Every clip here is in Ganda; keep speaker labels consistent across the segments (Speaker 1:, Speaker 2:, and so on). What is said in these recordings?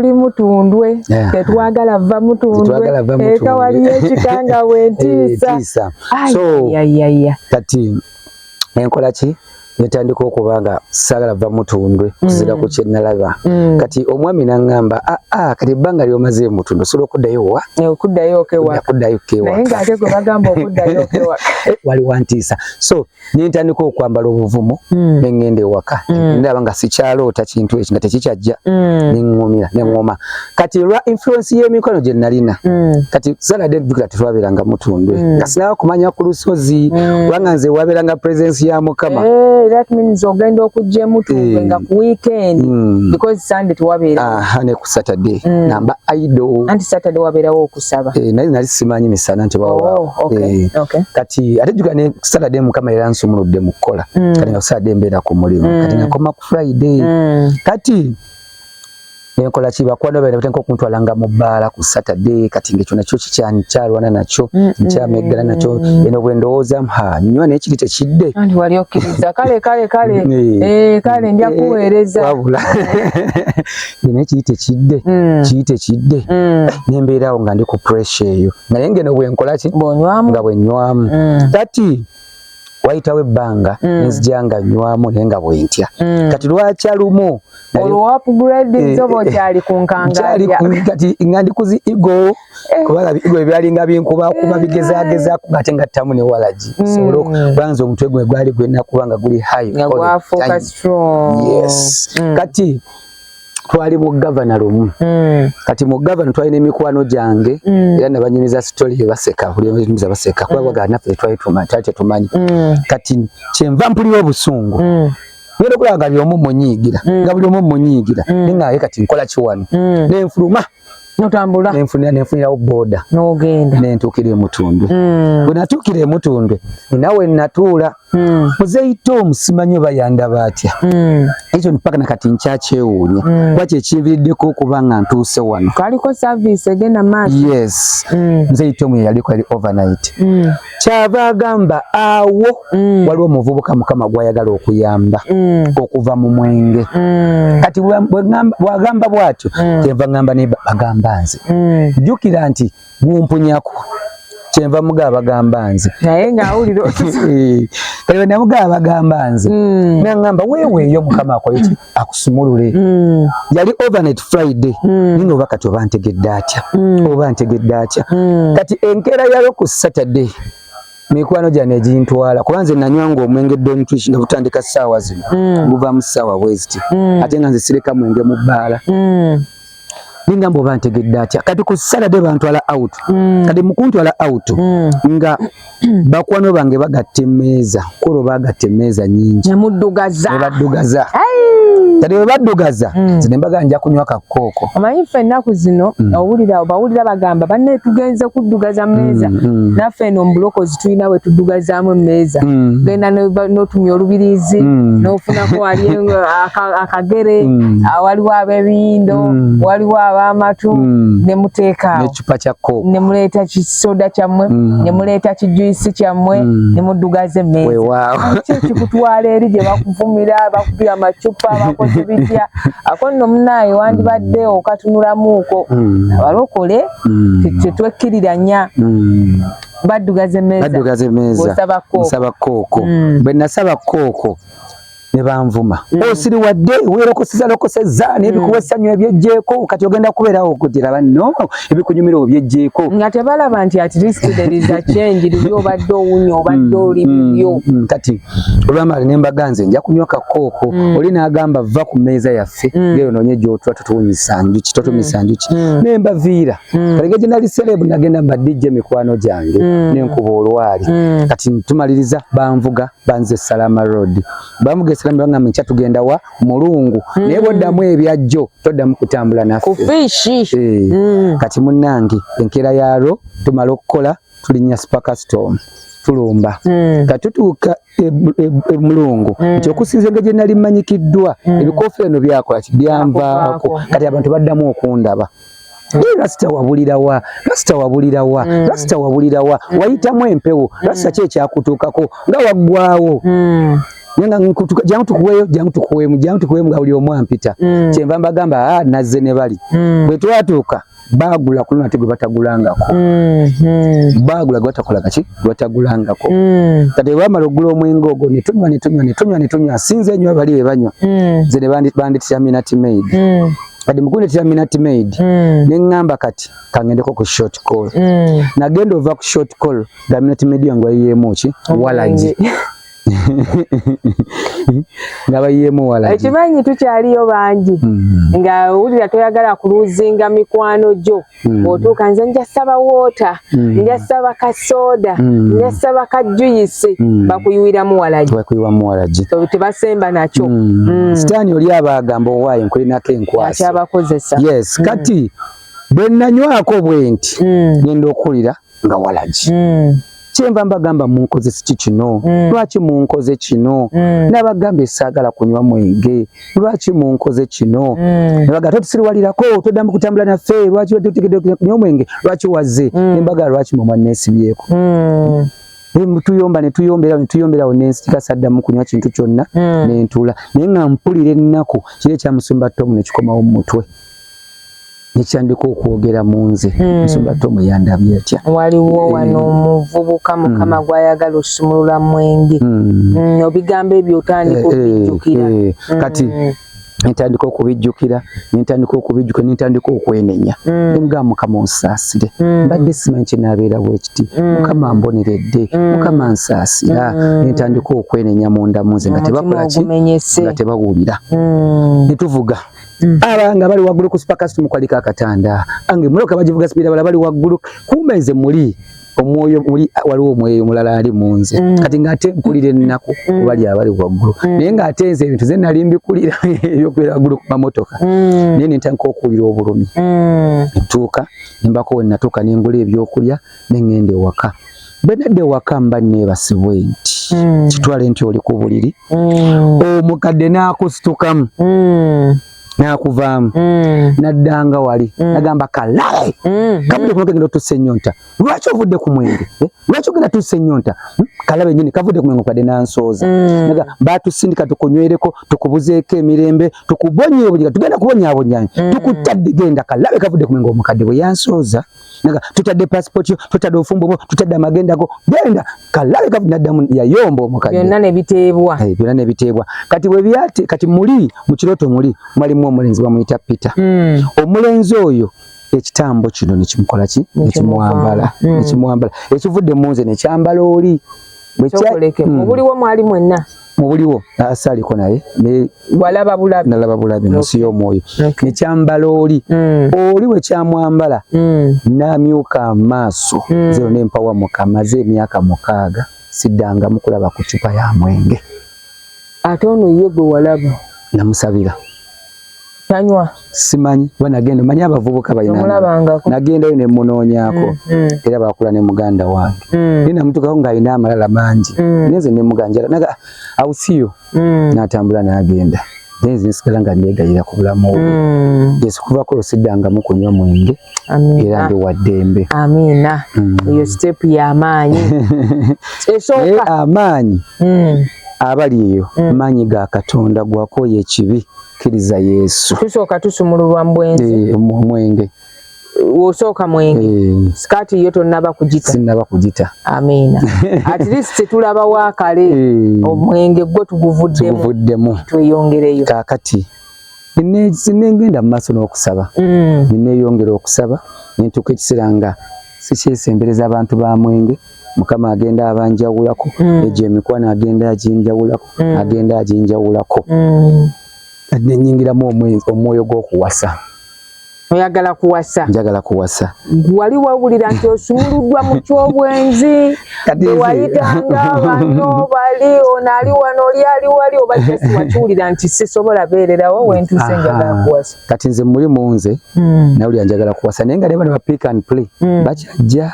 Speaker 1: tuli Mutundwe tetwagala va Mutundwe eka wali ekikanga wentisa
Speaker 2: so kati enkola ki netandika okubanga sagala va Mutundwe kuzira ku kyenalaba kati omwami nangamba kati banga lyomaze Mutundwe solo kuddayo wa
Speaker 1: okuddayo kewa naye ng'ate gwe bagamba okuddayo kewa
Speaker 2: wali wantisa so nentandika okwambala obuvumo nengende waka ndaba nga sikyaloota kintu ekyo nga tekikyajja nengoma kati lwa influence y'emikono gye nalina kati Saturday jjukira tetwabeeranga Mutundwe nga sinaba kumanya ku lusozi kubanga nze wabeeranga presence ya Mukama.
Speaker 1: That means ogenda okujja Mutundwe nga ku weekend because Sunday tuwabeera
Speaker 2: ne ku Saturday namba idol
Speaker 1: anti Saturday wabeerawo okusaba
Speaker 2: nali simanyi misana nti bawa kati ate jjukira ne Saturday Mukama era nsumuludde mu kukola kati nga Saturday mbeera ku mulimu kati nakoma ku Friday kati nenkola kibakwano baina batenko okuntwalanga mu bbaala ku Saturday kati ngekyo nakyo kikyalwana nakyo nkyamegala nakyo eno bwe ndowooza nywa n'ekiri tekidde
Speaker 1: anti wali okkiriza kale kale ndya kuweereza
Speaker 2: wabula n'ekiri tekidde kiri tekidde nembeerawo nga ndi ku pressure eyo naye ngeno bwe nkola ki nga bwe nnywamu kati wayitawo ebbanga nzijanga nywamu naye nga bwentya kati lwakyalumu
Speaker 1: olwo upgrade zobo kyali ku nkangaalya
Speaker 2: kati nga ndi kuzi ego kubanga ego ebyalinga binkuba bigezageza ngate nga tamu ne walaji so banza omutwe gwe gwali gwena kubanga guli high
Speaker 1: nga gwa focus strong
Speaker 2: yes kati twali mu governor lumu kati mu governor twali n'emikwano gyange era nabanyumiza story yebaseka buli omuza baseka kuba naffe twali tumanyi kati kyenva mpulira obusungu ngero kulanga byomu munyigira nga buli omu munyigira ninga kati nkola kiwano nenfuluma
Speaker 1: notambula
Speaker 2: nenfunirawo boda
Speaker 1: n'ogenda
Speaker 2: nentuukira Mutundwe bwe natuukira Mutundwe nawe natuula muzeito musimanyi bayanda batya ekyo mpaka nakati nkyakyewuunya lwaki ekinviriddeko okuba nga ntuuse wano
Speaker 1: kaliko service egenda maaso
Speaker 2: yes muzeito mwe yaliko yali overnight kyava agamba awo waliwo omuvubuka Mukama gwayagala okuyamba okuva mu mwenge kati bwagamba bwatyo kyenva ngamba ne bagamba nze jjukira nti bumpunyako kyenva mugaba bagamba nze
Speaker 1: naye ng'awulira
Speaker 2: kale namugaba bagamba nze nangamba weeweeyo Mukama akoyeki akusumulule yali overnight Friday ninga oba kati oba ntegedde atya kati enkeera yalo ku Saturday mikwano gyane egintwala kubanze nanywanga omwenge dontrish nga butandika ssaawa zino buva mu ssaawa west ate nga nze sireka mwenge mu bbaala ninga oba ntegedde atya kati ku Saturday bantwala out kati mukuntwala out nga bakwano bange bagatta emmeeza kulo bagatta emmeeza nyingi nebaddugaza kati bwe baddugaza zine mbaga nja kunywa kakooko
Speaker 1: amanyi ffe ennaku zino bawulira bagamba banne tugenze kuddugaza mmeeza naffe eno omubulokozi tulina we tuddugazaamu emmeeza genda n'otumya olubirizi n'ofunako wali akagere waliwo ab'ebiyindo waliwo ab'amatu ne muteekaawo
Speaker 2: n'ekicupa kya kooko
Speaker 1: ne muleeta kisoda kyammwe ne muleeta kijuyisi kyammwe ne muddugaza emmeeza kikutwala eri gye bakuvumira bakupira amacupa bakoze bitya ako nno munaaye wandibadde okatunulamuuko abalokole tetwekkiriranya baddugaza emmeeza
Speaker 2: nsaba kooko bwe nasaba kooko ne banvuma osiri wadde weerokoseza n'ebikuwa essanyu ebyejjeeko kati ogenda kubeerawo okugira banno ebikunyumira obyejjeeko
Speaker 1: nga tebalaba nti at least there is a change luli obadde owunya obadde oli bibyo
Speaker 2: kati olwamala ne mbaga nze nja kunywa kakooko oli n'agamba va ku mmeeza yaffe ngero noonye gy'otula totumisa njuki ne mbaviira kati nga gye nali serebu nagenda mbadijja mikwano gyange n'enkuba olwali kati tumaliriza banvuga banze Salama Road bamuge Salama bangamba ncha tugenda wa Mulungu naye boddamu ebyajjo toddamu kutambula naffe
Speaker 1: kufishi
Speaker 2: kati munnange enkeera yalo tumala okukola tulinnya Spark Storm tulumba katutuuka Mulungu nti okusinza engeri gye nali mmanyikiddwa ebikoofira eno byakola byanvaako kati abantu baddamu okundaba Rasita wabulirawa wayitamu empewo Rasita ki ekyakutuukako nga waggwawo Nenga jangu tukuweemu nga buli omu ampita. Kyenva mbagamba nazze ne bali. Bwe twatuuka bagula kuluna tegwe batagulangako. Bagula gwatakola kaki gwatagulangako. Kati bamala ogula omwenge ogwo ne tunywa sinze nnyo bali be banywa. Nze ne banditira Minute Maid. Kati mukundetira Minute Maid ne ngamba kati kangendeko ku short call. Nagenda ova ku short call nga Minute Maid yangu ayiyemu ki Walaji. Nga bayiyemu Walaji.
Speaker 1: Ekimanyi tukyaliyo bangi nga owulira toyagala kuluzinga mikwano gyo otuuka nze nja ssaba woota nja ssaba kasoda nja ssaba kajuyisi bakuyiwiramu Walaji tebasemba nakyo.
Speaker 2: Sitaani oli abagamba owaayo nkulinako enkwasi
Speaker 1: akyabakozesa.
Speaker 2: Yes kati bwe nanywako bwenti ngenda okuwulira nga Walaji. Kyenva mbagamba munkozesi ki kino? Lwaki munkoze kino? Nabagamba saagala kunywa mwenge. Lwaki munkoze kino? Nabaga totusirwalirako toddamu kutambula naffe lwaki otegedde kunywa mwenge? Lwaki wazze? Nembaga lwaki mwe mwanneesibyeko? Tuyomberawo nensikika saddamu kunywa kintu kyonna nentula. Naye nga mpulira ennaku kiri ekyamusumba Tom ne kikomawo mu mutwe. Nekyandika okwogera munze Musumba Tom yandabye atya.
Speaker 1: Waliwo wano omuvubuka Mukama gwayagala osumulula mwenge. Obigambo ebyo otandika okubijjukira.
Speaker 2: Kati nentandika okubijjukira nentandika okwenenya. Nemugamba Mukama onsaasire. Mbadde simanyi kinaabeera bwekiti. Mukama mboneredde. Mukama nsaasira. Nentandika okwenenya munda munze nga tebakola ki nga tebawulira. Netuvuga. Abanga bali waggulu ku supercast mukwalika akatanda. Ange muloka bagivuga spira bali waggulu. Kumeze muli omwoyo muli waliwo omwoyo mulala ali munze. Kati ngate mpulira ennaku bali abali waggulu. Naye ngate nze ebintu ze nali mbikulira ebyokwera waggulu ku mamotoka. Naye nentandika okuwulira obulumi. Ntuuka nembako we natuuka nengula ebyokulya nengenda ewaka. Bwe nadda ewaka mba neebasibwe nti kitwale nti oli ku buliri. Omukadde n'akusitukamu. Nakuvaamu naddanga wali nagamba kalae kavude kunoke ngendo tusse nyonta lwaki ovudde ku mwenge lwaki ogenda tusse nyonta kalabe nyini kavude ku mwenge kade nansooza naga batusindika tukunywereko tukubuzeeko emirembe tukubonye obuliga tugenda kubonyaabonyanyi tukutadde genda kalabe kavude ku mwenge omukadde bwe yansooza naga tutadde passport yo tutadde ofumbo bo tutadde amagenda go genda kalabe kavude naddamu yayomba omukadde byonna ne biteebwa kati we byate kati muli mu kiroto muli mwalimu omulenzi bamuyita Peter. Omulenzi oyo ekitambo kino nekimukola ki nekimuwambala ekivudde munze nekyambala oli
Speaker 1: mubuliwo mwali mwenna
Speaker 2: mubuliwo asaliko naye
Speaker 1: walaba bulabi
Speaker 2: nalaba bulabi musi y'omwoyo nekyambala oli bwe kyamwambala n'amyuka amaaso zero n'empawa mukamaze emyaka 6 siddanga mukulaba ku cupa ya mwenge
Speaker 1: ate ono ye gwe walaba
Speaker 2: namusabira
Speaker 1: tanywa
Speaker 2: simanyi banagenda manyi abavubuka bayina nagendayo ne munoonyako era bakula ne muganda wange nina mutukaho ng'alina amalala mangi neze ne muganjala naga awusiyo n'atambula n'agenda neze nsigala nga negayira ku bulamu obwo yesu kuvako osiddanga mu kunywa mwenge era ndi waddembe
Speaker 1: amina eyo step y'amaanyi esooka
Speaker 2: amaanyi abali eyo maanyi ga Katonda gwakoye ekibi kiriza Yesu
Speaker 1: tusooka tusumululwa mbwenzi
Speaker 2: mwenge
Speaker 1: osooka mwenge skati yo tonnaba kugita
Speaker 2: sinnaba kugita
Speaker 1: amina at least tulaba wakale omwenge gwo tuguvuddemu tweyongereyo
Speaker 2: kakati nengenda mu maaso n'okusaba nineyongera okusaba nentuuka ekiseera nga sikyesembereza abantu ba mwenge Mukama agenda abanjawulako ejo emikwano agenda aginjawulako nenyingiramu omwoyo gw'okuwasa
Speaker 1: oyagala kuwasa
Speaker 2: njagala kuwasa
Speaker 1: wali wawulira nti osumuluddwa mu kyobwenzi wayitanga bano bali onali wano oli wali oba kyesi wakiwulira nti sisobola beererawo wentuuse njagala kuwasa
Speaker 2: kati nze muli munze nawulira njagala kuwasa naye nga ne bano ba pick and play bakyajja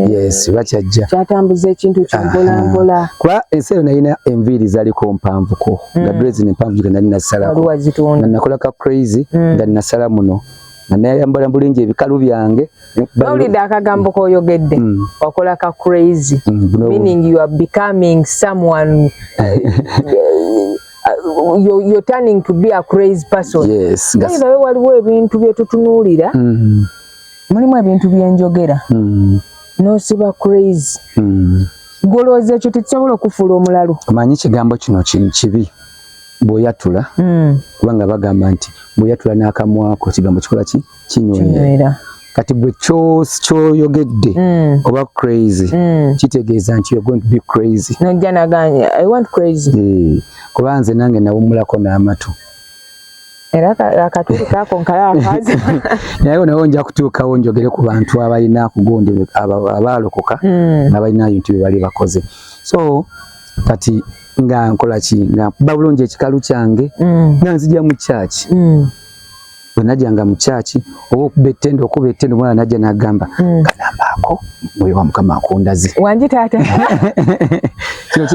Speaker 2: yes bakyajja
Speaker 1: kyatambuza ekintu kyempolampola
Speaker 2: kuba enseero nalina enviiri zaliko mpanvuko nga drezi nempanvu nga nali nasalako nakola ka crazy nga nasala muno nayambala bulungi ebikalu byange
Speaker 1: bawulidde akagambo koyogedde okola ka crazy meaning you are becoming someone you're turning to be a crazy person.
Speaker 2: Yes.
Speaker 1: Naye waliwo ebintu bye tutunuulira mulimu ebintu byenjogera n'osiba crazy golooza ekyo tekisobola okufuula omulalu.
Speaker 2: Omanyi ekigambo kino kibi bw'oyatula kubanga bagamba nti bw'oyatula n'akamwako ekigambo kikola ki kinywera. Kati bwe kyoyogedde oba crazy kitegeeza nti you're going to be crazy.
Speaker 1: Nojja naganya I want crazy.
Speaker 2: Kuba nze nange nawummulako n'amatu.
Speaker 1: Era akatuli kako nkala akazi.
Speaker 2: Naye nawo nja kutuukawo njogere ku bantu abalina kugondera abaalokoka n'abalina ebintu bye bali bakoze. So kati nga nkola ki nga babulonje ekikalu kyange nga nzija mu church. Najjanga mu church oba okuba ettendo mwana najja n'agamba kanambaako mwoyo wa Mukama akundazi.
Speaker 1: Wanji taata.
Speaker 2: Kino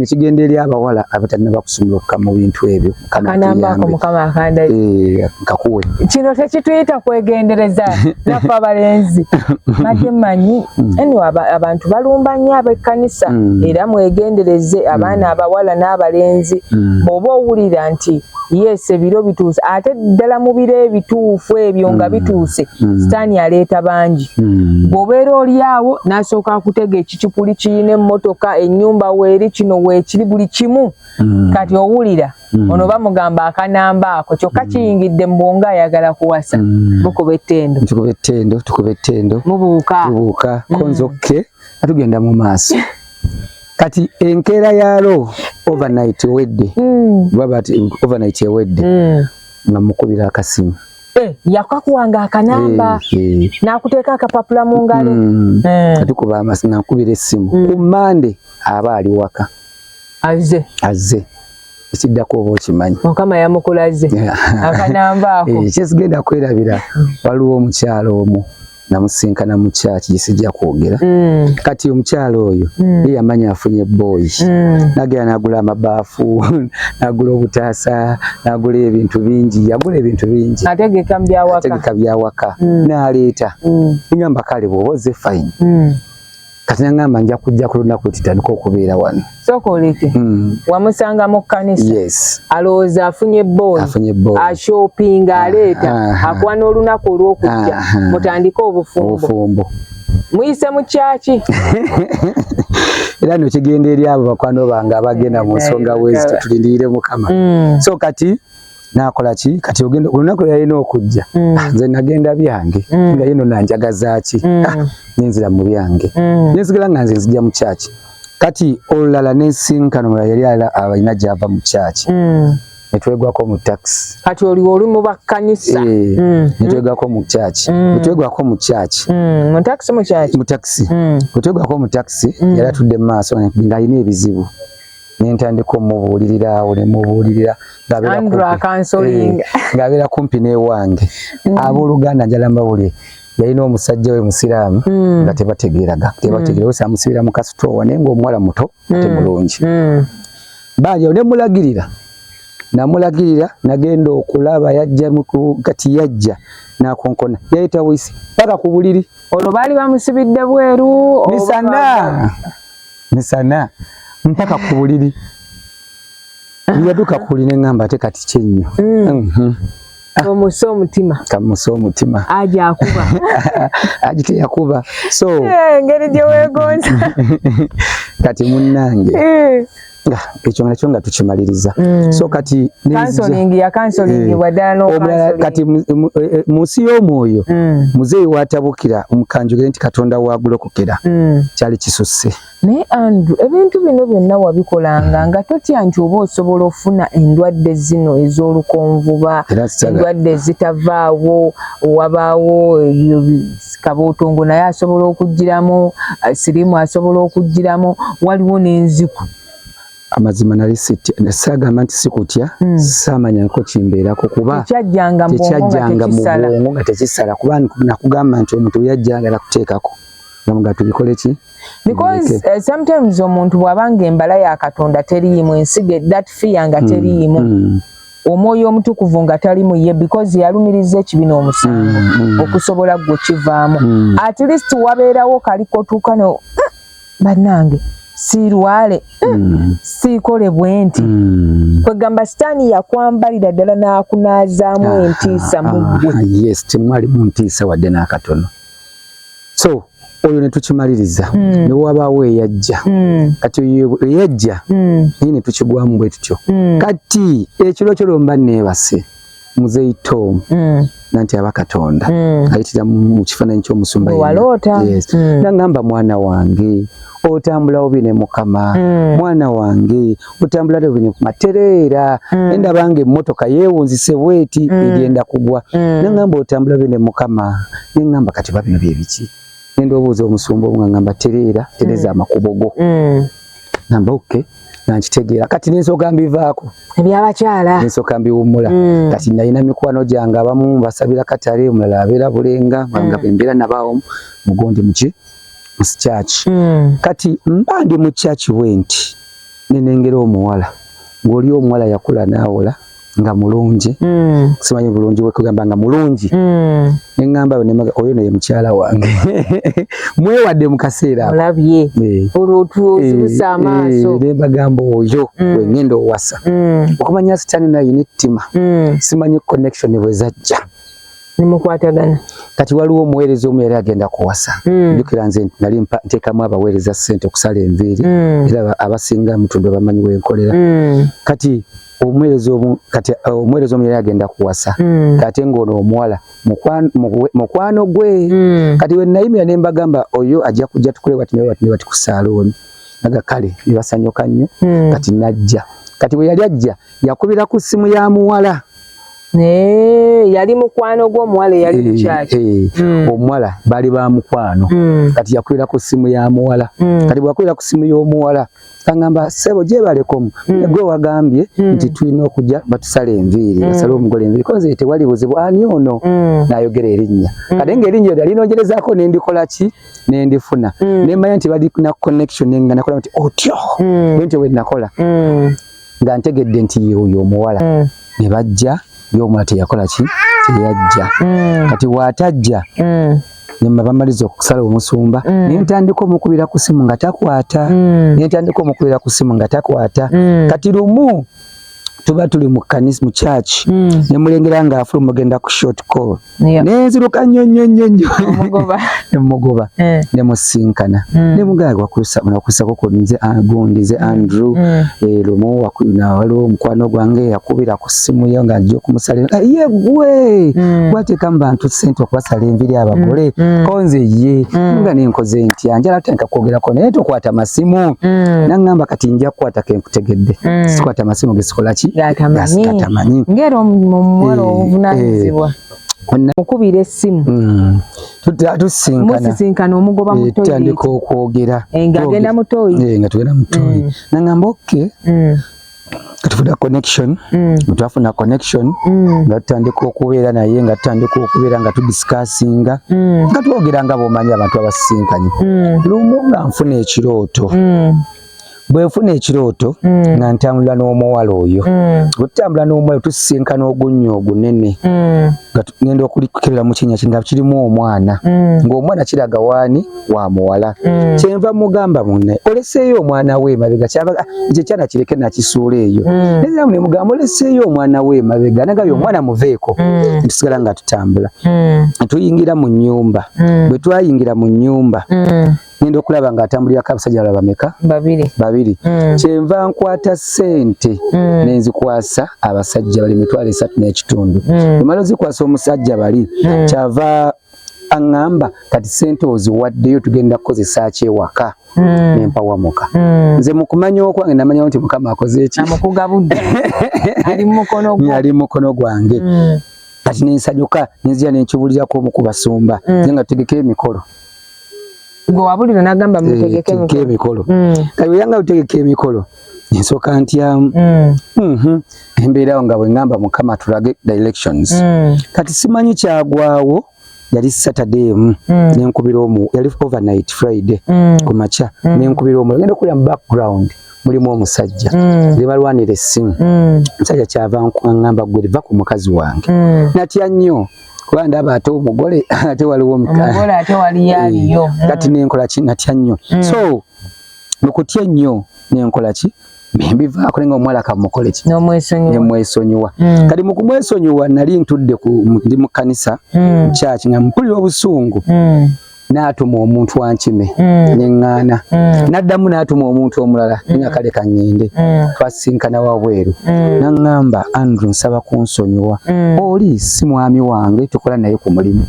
Speaker 2: kigenda eri abawala abatalina bakusumula okukka mu bintu ebyo.
Speaker 1: Kanambaako Mukama akandazi.
Speaker 2: Nkakuwe.
Speaker 1: Kino tekituyita kwegendereza naffe abalenzi. Mate manyi abantu balumba nnyo ab'ekkanisa era mwegendereze abaana abawala n'abalenzi bw'oba owulira nti yes ebiro bituuse ate ddala mu biro ebituufu ebyo nga bituuse sitaani aleeta bangi. Bw'obeera oli awo n'asooka akutega ekikipuli kiyina emmotoka ennyumba weeri kino weekiri buli kimu kati owulira ono bamugamba akanamba ako kyokka kiyingidde mu bwongo ayagala kuwasa mukuba ettendo. Tukuba ettendo mubuuka konzokke atugenda mu maaso. Kati enkeera yalo overnight ewedde babati overnight ewedde nga mukubira akasimu yakakuwanga akanamba n'akuteeka akapapula mu ngalo kati kuba amasi nakubira essimu ku Monday aba ali waka azze ekiddako oba okimanyi Mukama yamukulaze akanamba ako
Speaker 2: kyesigenda kwerabira waliwo omukyalo omu namusinkana mu church gisijja kwogera kati omukyalo oyo yamanya afunye boy nagera nagula amabaafu nagula obutaasa nagula ebintu bingi yagula ebintu bingi
Speaker 1: ategeka
Speaker 2: byawaka n'aleeta ngamba kale bwoze fine kati ngamba nja kujja ku lunaku titandika okubeera wano
Speaker 1: sokoleke wamusanga mu kkanisa
Speaker 2: yes
Speaker 1: alowooza afunye boy ashopinga aleeta akuwa n'olunaku olw'okujja mutandika obufumbo muyise mu kyaki
Speaker 2: era no kigenda eri abo bakwano bange abagenda mu nsonga wezi tulindirire Mukama. So kati nakola ki kati ogenda olunaku yalina okujja nze nagenda byange nga yino nanjagaza ki nenzira mu byange nenzigala nga nze nzija mu kyaki kati olulala nensinkano yali alina gyava mu kyaki netwegwako mu taxi
Speaker 1: kati oli mu bakkanisa
Speaker 2: netwegwako mu kyaki netwegwako mu kyaki mu taxi netwegwako mu taxi yali atudde mu maaso nga alina ebizibu nentandika omubuulirira awo nemubuulirira ng'abeera kumpi n'ewange abooluganda njala mbawulire yalina omusajja we musiraamu nga tebategeeraga ose amusibira mu kasitoowa naye ng'omuwala muto ate mulungi baalyawo namulagirira nagenda okulaba yajja kati yajja nakonkona yayita wisi paka ku buliri
Speaker 1: olwo baali bamusibidde bweru
Speaker 2: misana mpaka ku buliri yaduka kuli neŋŋamba ate kati kyennyo
Speaker 1: omusa
Speaker 2: omutima
Speaker 1: aja akuba
Speaker 2: ajite yakuba so
Speaker 1: ngeri gye weegonza
Speaker 2: kati munnange ekyo nakyo nga tukimaliriza so kati
Speaker 1: counseling wadala
Speaker 2: kati mu nsi y'omwoyo muzeeyi watabukira omukanjogere nti Katonda wagulokokera kyali kisusse
Speaker 1: naye Andrew ebintu bino byonna wabikolanga nga totya nti oba osobola ofuna endwadde zino ez'olukonvuba endwadde ezitavaawo wabaawo kabootongo naye asobola okugiramu sirimu asobola okugiramu waliwo n'enziku
Speaker 2: amazima nali sagamba nti sikutya saamanya nko kimbeerako kuba
Speaker 1: tekyajjanga mu
Speaker 2: bwongo nga tekisala kuba nakugamba nti omuntu yajjanga nakuteekako nga tubikole ki
Speaker 1: because sometimes omuntu bw'abanga embala ya Katonda teriimu ensige that fear nga teriimu omwoyo omutukuvu nga tali mu ye because yalumiriza ekibino omusango okusobola gwe kivaamu at least wabeerawo kaliko tuukano bannange sirwale siikole bwe nti kwegamba sitaani yakwambalira ddala n'akunaazaamu entiisa mu ggwe
Speaker 2: yes temwali mu ntiisa wadde n'akatono so oyo ne tukimaliriza ne wabaawo eyajja kati eyajja naye ne tukigwamu bwe tutyo kati ekiro kyo mba neebase muzeito nanti abakatonda ayitira mu kifaananyi ky'omusumba nagamba mwana wange otambula obi ne Mukama mwana wange otambula obi ne matereera endabanga emmotoka yeewunzise bweti egenda kugwa nagamba otambula obi ne Mukama nengamba kati babino bye biki nendowooza omusumba omwe ngamba tereera tereza amakubo go namba okay nankitegeera kati nensooka mbivaako
Speaker 1: ebyabakyala
Speaker 2: nensooka mbiwummula kati nalina mikwano gyange abamu mbasabira katale omulala abeera Bulenga nga bembeera nabaawo mugondi muki musikyaki kati mba ndi mu kyaki bwenti nenengera omuwala ng'oli omuwala yakula naawola nga mulungi simanyi bulungi wekugamba nga mulungi neŋŋamba oyo naye mukyala wange mwewadde mu kaseera
Speaker 1: olabye olwotuozibusa amaaso
Speaker 2: nebagamba oyo wengenda owasa okumanya sitaani nayina ettima simanyi connection bwe zajja
Speaker 1: nimukwatagana
Speaker 2: kati waliwo omuweereza omu yali agenda kuwasa jjukira nze nali nteekamu abaweereza ssente okusala enviiri era abasinga mutundu bamanyi wenkolera kati omwerezo omu yali agenda kuwasa kati ng'ono omuwala mukwano gwe kati we nayimira ne mbagamba oyo ajja kujja tukole wati bati ku saalooni naga kale bibasanyuka nnyo kati najja kati we yali ajja yakubira ku ssimu ya muwala
Speaker 1: yali mukwano gw'omuwala yali mukyaki
Speaker 2: omuwala baali ba mukwano kati yakubira ku ssimu ya muwala kati bwakubira ku ssimu y'omuwala kangamba sebo gyebalekomu gwe wagambye nti tulina okujja batusala enviiri basala omugole enviiri koze tewali buzibu ani ono n'ayogera erinnya kati ng'erinnya eryo alinongerezaako nendikola ki nendifuna nemanya nti bali na connection nga nakola nti otyo bwe ntyo bwe nakola nga ntegedde nti oyo omuwala ne bajja y'omuwala teyakola ki teyajja kati bw'atajja nemba bamaliza okusala omusumba nentandika omukubira ku ssimu nga takwata kati lumu tuba tuli mu kanisa mu church nemulengera nga afuluma ogenda ku short call nenziruka nnyo nemugoba nemusinkana nemugaaga wakusako ko nze gundi ze Andrew lumu waliwo omukwano gwange yakubira ku ssimu yo nga ajja okumusala ye gwe wateeka mu bantu ssente okubasala enviri abagole konze ye nga nenkoze ntya njala tenka kwogerako naye tokwata masimu nangamba kati nja kukwata kenkutegedde sikwata masimu gesikola ki
Speaker 1: gatamanyi ngero omuwala obuvunanyizibwa mukubira essimu musisinkana omugoba mu toilet
Speaker 2: tandika okwogera
Speaker 1: ng'agenda mu toilet
Speaker 2: nga tugenda mu toilet nangamba okay katufuna connection twafuna connection nga tutandika okubeera naye nga tutandika okubeera nga tudiscussinga nga twogera nga bw'omanyi abantu abasisinkanye lumu nga nfuna ekirooto bwe nfuna ekirooto nga ntambula n'omuwala oyo bwetutambula n'omuwala tusisinkana ogunnya ogunene nga ngenda okulikukirira mu kinnya nga kirimu omwana ng'omwana kiraga waani wa muwala kyenva mugamba munne oleseeyo omwana we emabega kyabaga ekyo kyana kireke nakisuula eyo neziramu ne mugamba oleseeyo omwana we emabega nagayo omwana muveeko netusigala nga tutambula tuyingira mu nnyumba bwe twayingira mu nnyumba ngenda okulaba nga atambulirako abasajja balala bameka babiri kyenva nkwata ssente nenzikwasa abasajja bali 3,500 emala ozikwasa omusajja bali kyava aŋŋamba kati ssente oziwaddeyo tugenda kukozesa kyewaka nempawamuka nze mukumanya okwange namanya nti Mukama akoze eki
Speaker 1: amukugabudde ali mu mukono
Speaker 2: gwange kati nensanyuka nenzija nenkibulirako omu ku basumba nze nga tutegeka emikolo
Speaker 1: gwe wabulira n'agamba mutegeke
Speaker 2: emikolo kati bwe yanga tutegeka emikolo nsooka ntyamu embeerawo nga bwe ngamba Mukama tulage directions kati simanyi kyagwawo yali Saturday nenkubira omu yali overnight Friday ku makya nenkubira omu genda okulya mu background mulimu omusajja libalwanira essimu omusajja kyava nkugamba gwe liva ku mukazi wange natya nnyo kuba ndaba ate omugole ate waliwo
Speaker 1: omugole ate wali yaliyo
Speaker 2: kati nenkola ki natya nnyo so mukutya nnyo nenkola ki mbivaako nenga omuwala kamukole ki nemwesonyiwa kati mu kumwesonyiwa nali ntudde ndi mu kkanisa kyaki nga mpulira obusungu n'atuma omuntu wankime neŋŋaana n'addamu n'atuma omuntu omulala nga kale kaŋŋende twasinkana wabweru n'aŋŋamba Andrew nsaba kunsonyiwa oli si mwami wange tukola naye ku mulimu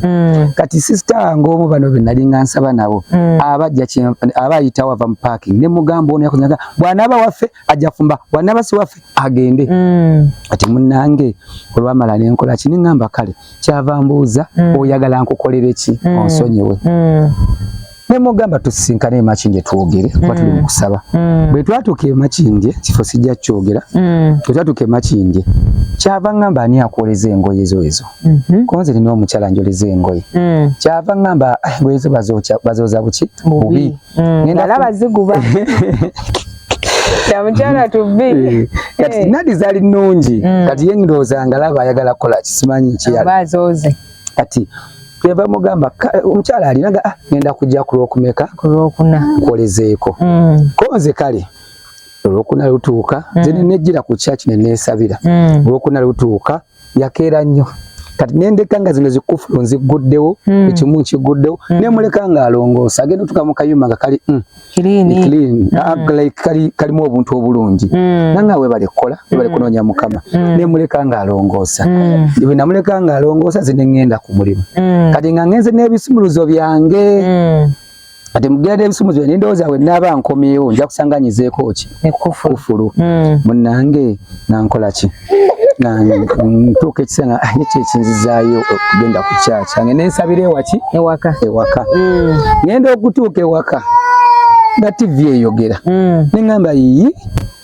Speaker 2: kati sisita wange omu bano be nali nga nsaba nabo aba ayitawo ava mu parking ne mugamba ono yakuzaga bw'anaaba waffe ajja kufumba bw'anaaba si waffe agende kati munnange olwamala nenkola ki neŋŋamba kale kyava mbuuza oyagala nkukolere ki onsonyiwe nemugamba tusinkane emakindye twogere kuba tuli mu kusaba bwe twatuuka emakindye kifo sijja kyogera bwe twatuuka emakindye kyava ŋŋamba ani akwoleza engoye ezo konze nina omukyala njoleza engoye kyava ŋŋamba engoye ezo bazooza buki bubi
Speaker 1: alaba ziguba yamukyala tubbi
Speaker 2: kati nadi zaali nnungi kati ye ndowooza alaba ayagala kukola kisimanyi
Speaker 1: bazooze
Speaker 2: kati tweva mugamba omukyala alinaga ngenda kujja ku lwokumeka nkolezeeko konze kale olwokuna lutuuka nze nejjira ku kyaki neneesabira olwokuna lutuuka yakeera nnyo kati nendeka nga zino zikufulu nziguddewo ekimu nkiguddewo nemuleka nga alongoosa agenda otuuka mu kayumba nga kali kalimu obuntu obulungi nanga webale kukola webale kunoonya Mukama nemuleka nga alongoosa bwe namuleka nga alongoosa ze neŋŋenda ku mulimu kati nga ngenze n'ebisumuluzo byange kati mugenda n'ebisumuluzo byange ndowooza bwe naaba nkomyewo nja kusanganyizeeko ki ekufulu munnange nankola ki ntuuka ekiseera ekyekinzizaayo okugenda ku kyaki ange nensabira ewaka ngenda okutuuka ewaka nga TV eyogera neŋŋamba yiyi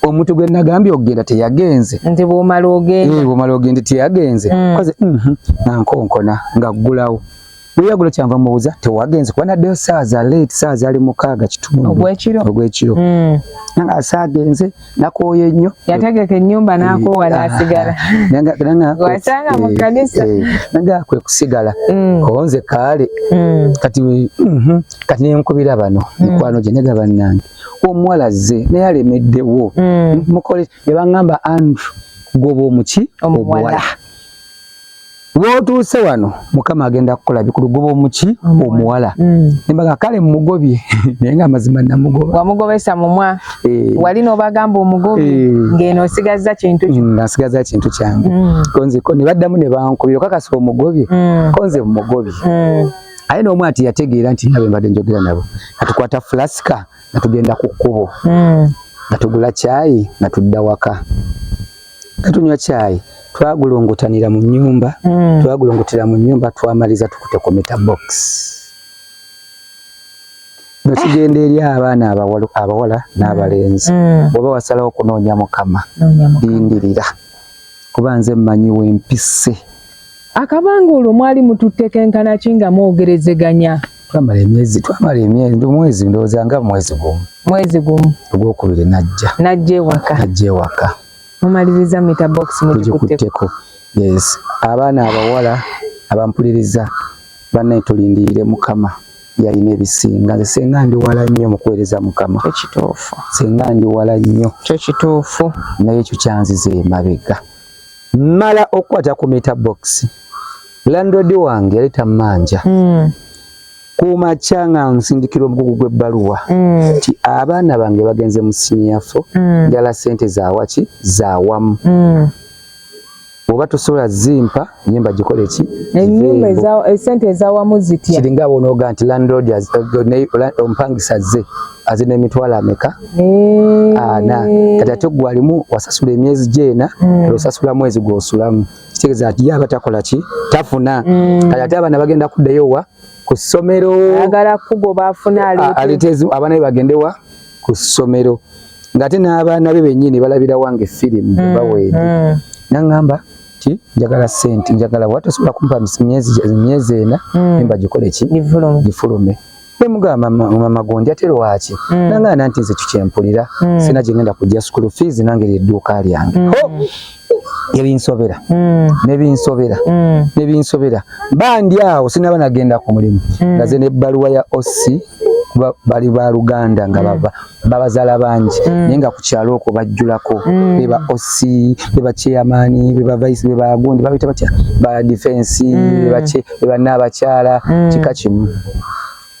Speaker 2: omuntu gwe nagambye okugenda teyagenze
Speaker 1: nti bw'omala
Speaker 2: ogende teyagenze koze nankonkona nga ggulawo bweyagula kyanva mubuuza tewagenze kuba naddeyo saawa za late saawa zaali 6:30 ogw'ekiro nanga asaagenze nakooye nnyo
Speaker 1: yategeka ennyumba n'akoowa n'asigala wasanga mu kkanisa
Speaker 2: nanga kwe kusigala konze kaale kati nenkubira bano mikwano gye nega bannange omuwala azze naye alemeddewo mukole yabaŋŋamba Andrew goba omuki omuwala bw'otuuse wano Mukama agenda kukola bikulu goba omuki omuwala nembaga kale mumugobye naye nga amazima namugoba
Speaker 1: wamugobesa mumwa wali n'obagamba omugobye ng'eno osigazza kintu
Speaker 2: nasigaza kintu kyange konzeko ne baddamu ne bankubira okakasa omugobye konze mumugobye aye n'omu ati yategeera nti nabe mbadde njogera nabo natukwata flasika natugenda ku kkubo natugula caayi natudda waka natunywa caayi twagulongotanira mu nnyumba twamaliza tukute kometa box nokigenda eri abaana abawala n'abalenzi oba wasalawo okunoonya Mukama lindirira kuba nze mmanyi wempise
Speaker 1: akabanga olwo mwali mututekenkana ki nga mwogerezeganya
Speaker 2: twamala emyezi mwezi ndowooza nga mwezi gumu ogwokubiri najja ewaka
Speaker 1: mumaliriza mita box mugikutteko
Speaker 2: yes abaana abawala abampuliriza banne tulindirire Mukama yalina ebisinga nze senga ndi wala nnyo mu kuweereza Mukama
Speaker 1: ekituufu
Speaker 2: senga ndi wala nnyo
Speaker 1: kyo kituufu
Speaker 2: naye ekyo kyanziza emabega mala okukwata ku mita box landlord wange yali tammanja kumakya nga nsindikira omugugu gw'ebbaluwa ti abaana bange bagenze mu siniyafo njala ssente zawaki zawamu oba tosobola zimpa nyemba gikole ki
Speaker 1: ennyumba esente ezawamu zitya
Speaker 2: kiringa bonooga nti landlord omupangisa ze azina emitwalo ameka ana kati ate gwalimu wasasula emyezi gyena osasula mwezi gwosulamu kitegeeza ati yaba takola ki tafuna kati ate abaana bagenda kuddayo wa ku ssomero
Speaker 1: ayagala kugoba afuna
Speaker 2: aleetezi abaana be bagendewa ku ssomero ng'ate n'abaana be bennyini balabira wange firimu baweedi naŋŋamba ti njagala ssente njagala watasobola kumpa myezi ena emba gikole ki gifulume mugamba mama gondi atero wachi nanga nanti nze kikyempulira sina jengenda kujja school fees nange edduuka lyange nebinsobera bandi awo sinaba nagenda ku mulimu ngaze n'ebbaluwa ya OC bali ba Luganda nga babazaala bangi naye nga ku kyalo okwo bajjulako beba OC beba chairman beba vice beba gundi babita batya ba defense beba n'abakyala kika kimu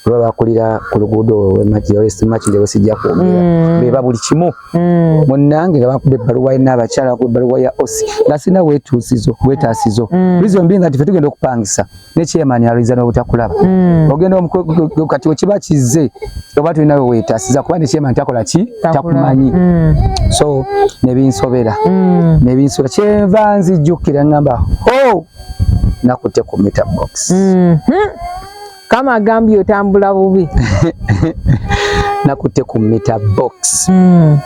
Speaker 2: baba bakulira ku luguudo makirero sijja kwogera beba buli kimu munnange nga bakubba ebbaluwa n'abakyala ku ebbaluwa ya OC nga sina weetaasizo reason being nga tife tugenda okupangisa ne chairman aliza n'obutakulaba ogenda kati wekiba kizze oba tulinawe weetaasiza kuba ne chairman takola ki takumanyi so nebinsobera kyenva nzijjukira ngamba nakutte ku meter box
Speaker 1: kama agambye otambula bubi
Speaker 2: nakutte ku meter box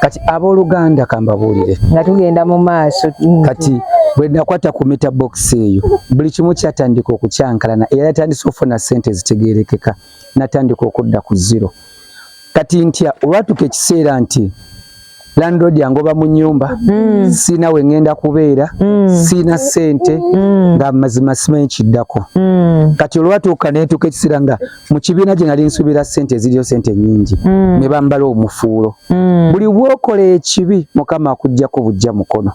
Speaker 2: kati abooluganda kambabuulire
Speaker 1: nga tugenda mu maaso
Speaker 2: kati bwe nakwata ku meter box eyo buli kimu kyatandika okukyankalana era yatandise okufuna ssente zitegeerekeka natandika okudda ku zero kati ntya olwatuka ekiseera nti landlord yangoba mu nyumba sina we ngenda kubeera sina ssente nga mazima simanyi kiddako kati olwatuuka neetuuka ekiseera nga mu kibiina gye nali nsuubira ssente eziriyo ssente nnyingi ne bambala omufuulo buli bwokola ekibi mukama akuggyako bujja mukono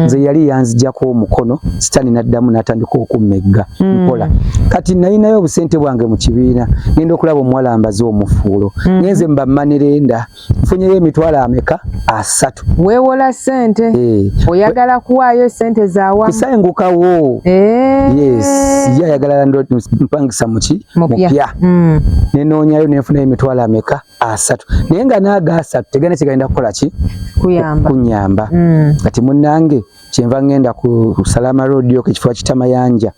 Speaker 2: nze yali yanzijjako omukono sitaani n'addamu n'atandika okummegga mpola kati nalinayo obusente bwange mu kibiina ngenda okulaba omuwala ambaze omufuulo ngenze mbammanirenda nfunyeyo emitwalo ameka 3
Speaker 1: weewola ssente oyagala kuwaayo ssente zaawamu
Speaker 2: kusaengukawo yes yayagala mpangisa muki mupya nenoonyayo nenfunayo emitwalo ameka 3 naye nga naaga 3 tegenda kigenda kukola ki kunyamba kati munnange kyenva ngenda ku Salama Road ekifo kitamayanja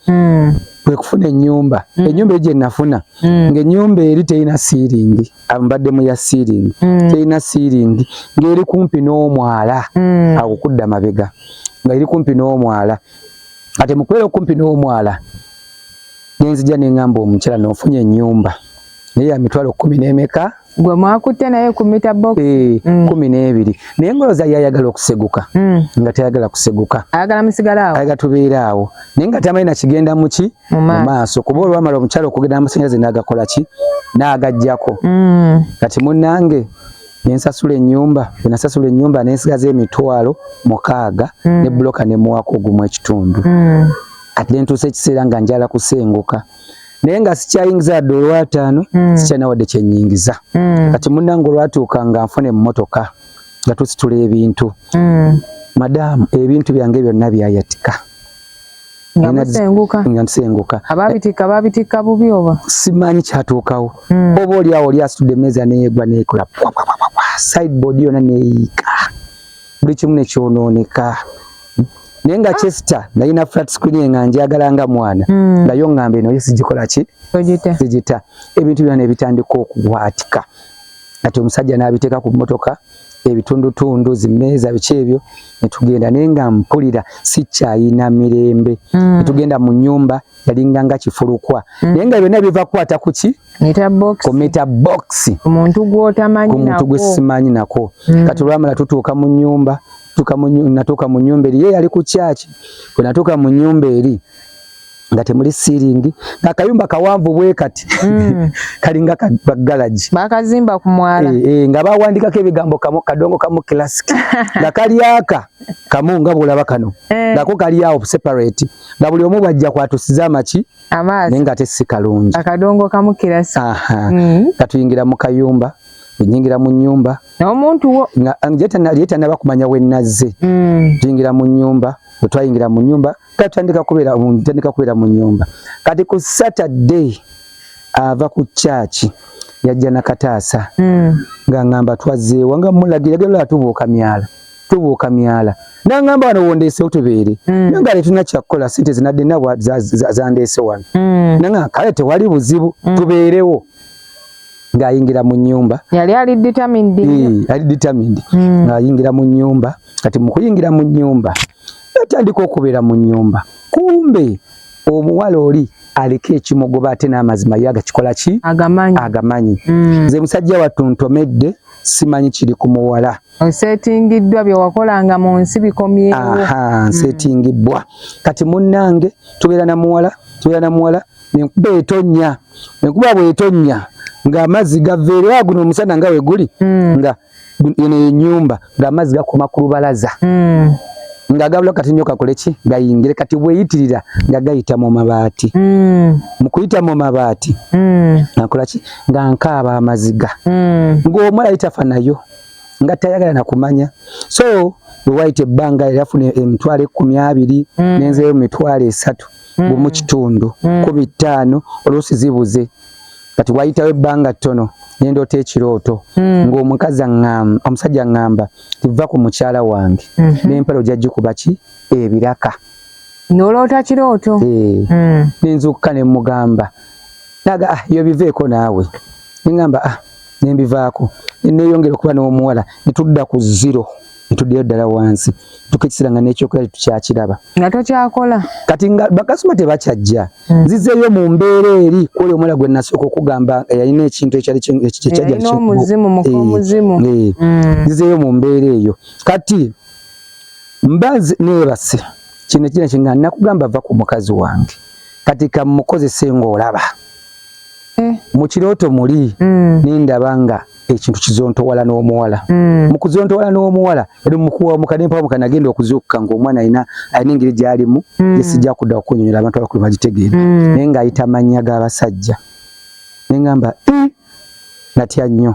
Speaker 2: kwe kufuna ennyumba ennyumba gye nafuna ng'ennyumba eri terina siiringi ambadde mu ya siiringi terina siiringi ng'eri kumpi n'omwala akukudda mabega nga eri kumpi n'omwala ate mukwera kumpi n'omwala nenzija neŋŋamba omukyala n'ofunye ennyumba naye ya mitwalo 10 n'emeka
Speaker 1: gwe mwakutte naye ku meter box
Speaker 2: 12 naye ngoloza yayagala okuseguka nga tayagala kuseguka
Speaker 1: ayagala musigala awo
Speaker 2: ayagala tubeera awo naye nga tamanyi nakigenda muki mu maaso kuba olwamala omukyala okugenda amasannyalaze n'agakola ki n'agajjako kati munnange nensasula ennyumba nensigaza emitwalo 6 ne buloka ne muwako ogumu ekitundu ate nentuusa ekiseera nga njala kusenguka naye nga sikyayingiza dde olwataano sikyalina wadde kyenyingiza kati munnange olwatuuka nga nfuna emmotoka nga tusitula ebintu madamu ebintu byange byonna byayatika nga nsenguka
Speaker 1: ababitika bubi oba
Speaker 2: simanyi kyatuukawo oba oliawo oli asitudde emmeeza neegwa neekola sideboard yonna neeyiika buli kimu nekyonooneka naye nga Chester nalina flat screen nga njagala nga mwana nayo ngamba eno yesijikola ki sigita ebintu byonna ebitandika okugwatika ati omusajja n'abiteeka ku mmotoka ebitundutundu zimmeeza biki ebyo netugenda naye nga mpulira sikyayina mirembe netugenda mu nnyumba yalinga nga kifulukwa naye nga byonna biva kukwata ku ki ku meter box
Speaker 1: omuntu
Speaker 2: gwe simanyi nako kati olwamala tutuuka mu nnyumba natuuka mu nnyumba eri ye yali ku kyaki bwe natuuka mu nnyumba eri nga temuli siiringi ng'akayumba kawanvu bwe kati kalinga bagalaji
Speaker 1: bakazimba ku mwala
Speaker 2: nga bawandikako ebigambo kadongo kamu classic nga kali aka kamu nga bwolaba kano ngako kali awo separate nga buli omu bwajja kwatusiza amaki naye nga ate si kalungi
Speaker 1: akadongo kamu classic
Speaker 2: katuyingira mu kayumba nyingira mu nnyumba
Speaker 1: n'omuntu wo
Speaker 2: yetanaba kumanya we nazze tuyingira mu nnyumba bwe twayingira mu nnyumba katandika kubeera mu nnyumba kati ku Saturday ava ku kyaki yajja nakataasa nga ngamba twazzeewa nga mulagira tubuuka myala nangamba wano wondeesewo tubeere nanga letuna kyakkola sente zinadde nabwa zandeese wano nanga kale tewali buzibu tubeerewo ng'ayingira mu nnyumba
Speaker 1: yali ali determined
Speaker 2: ng'ayingira mu nnyumba kati mu kuyingira mu nnyumba yatandika okubeera mu nnyumba kumbe omuwala oli aliko ekimogoba ate n'amazima yaga kikola ki agamanyi nze musajja watuntomedde simanyi kiri ku muwala
Speaker 1: osetingiddwa bye wakolanga mu nsi bikomyewo
Speaker 2: nsetingibwa kati munnange tubeera na muwala nenkuba bwetonya ng'amazzi gaveera guno omusana nga we guli nga eno ennyumba ng'amazzi gakoma ku lubalaza nga gabula kati nnyo kakole ki gayingire kati bweyitirira nga gayita mu mabaati mu kuyita mu mabaati nakola ki nga nkaaba amaziga ng'omwala yitafa nayo nga tayagala na kumanya so lwayita ebbanga yafuna emitwalo 20 nenzeyo emitwalo 3 mu kitundu 15 oluusi zibuze kati wayitawo ebbanga ttono nendoota ekirooto ng'omukazi omusajja ngamba tiva ku mukyala wange n'empalo jajja kuba ki ebiraka
Speaker 1: noloota kirooto
Speaker 2: nenzuukuka ne mugamba naga yo biveeko naawe nengamba nembivaako neeyongera okuba n'omuwala netudda ku 0 netuddeyo ddala wansi tukikisiranga n'ekyokulya tukyakiraba
Speaker 1: nga tokyakola
Speaker 2: kati nga bakasoma tebakyajja nzizeeyo mu mbeera eri kwoli omuwala gwe nasooka okugamba yalina ekintu
Speaker 1: ekyalimuzimu
Speaker 2: nzizeeyo mu mbeera eyo kati mbazi neebase kino kinga nakugamba va ku mukazi wange kati kamukozese ng'olaba mu kirooto muli nindaba nga ekintu kizontowala n'omuwala mu kuzontowala n'omuwala eri mukanempamuka nagenda okuzuukuka ng'omwana alina engeri gy'alimu yesijja kudda okunyonyola abantu abakulu bagitegeera naye ng'ayita amannya g'abasajja nengamba natya nnyo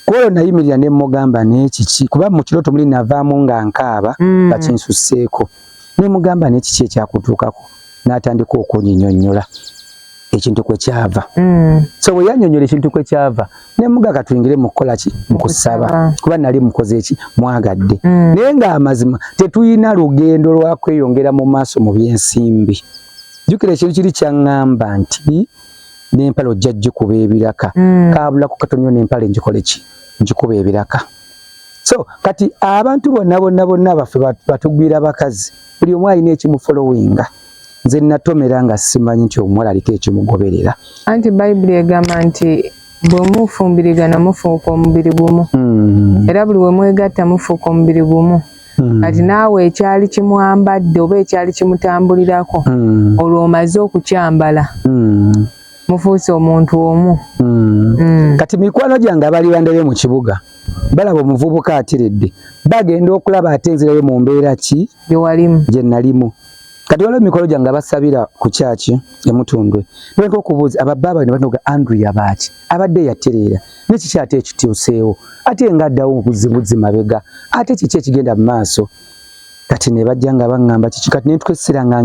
Speaker 2: kwolwo nayimirira ne mugamba n'ekiki kuba mu kirooto muli navaamu nga nkaaba bakinsusseeko ne mugamba n'ekiki ekyakutuukako n'atandika okunyonyonyola ekintu kwe kyava so bwe yanyonyola ekintu kwe kyava ne mugaga tuyingire mu kukola ki mu kusaba kuba nali mukoze eki mwagadde naye ng'amazima tetuyina lugendo lwa kweyongera mu maaso mu byensimbi jjukira ekintu kiri kyaŋŋamba nti n'empala ojja gikuba ebiraka kaabulako katonyo n'empala njikole ki njikuba ebiraka so kati abantu bonna baffe batugwira bakazi buli omu alina ekimufolowinga nze natomera nga simanyi nti omuwala aliko ekimugoberera
Speaker 1: anti bayibuli egamba nti bwe mufumbirigana mufuuka omubiri gumu era buli we mwegatta mufuuka omubiri gumu kati naawe ekyali kimwambadde oba ekyali kimutambulirako olwo omaze okukyambala mufuuse omuntu omu
Speaker 2: kati mikwano gyange abaliwandayo mu kibuga balaba omuvubuka atiridde bagenda okulaba ate nzirayo mu mbeera ki gye nalimu kati waliwo emikolo gyange abasabira ku kyaki emutundwe neka okubuuza abababa ne banoga Andrew yabaaki abadde yatereera nekiki ate ekituuseewo ate nga addawo obuzibuzi mabega ate kiki ekigenda mu maaso kati ne bajja nga baŋŋamba kiki kati netukesera nga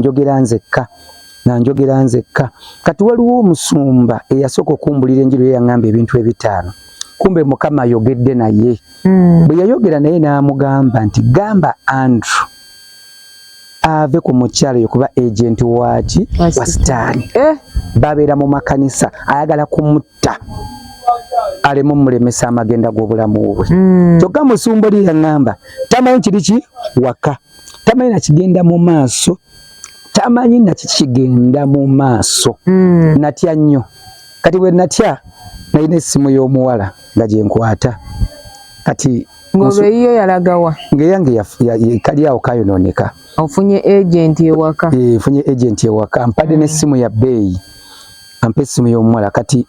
Speaker 2: njogera nzekka kati waliwo omusumba eyasooka okumbulira enjiro ye yaŋŋamba ebintu 5 kumbe Mukama ayogedde naye bwe yayogera naye n'amugamba nti gamba Andrew ave ku mukyalo yokuba agent waki wa sitaani babeera mu makanisa ayagala kumutta alemu mulemesa amagenda g'obulamu bwe kyokka musumba oli yaŋŋamba tamanyi kiri ki waka tamanyi nakigenda mu maaso tamanyi nakikigenda mu maaso natya nnyo kati bwe natya nalina essimu y'omuwala nga gyenkwata kati
Speaker 1: ng'olweyiyo yalagawa
Speaker 2: ng'eyange kali awo kayonooneka
Speaker 1: ofunye agent ewaka
Speaker 2: funye agent ewaka ampadde n'essimu ya bbeeyi ampa essimu y'omuwala kati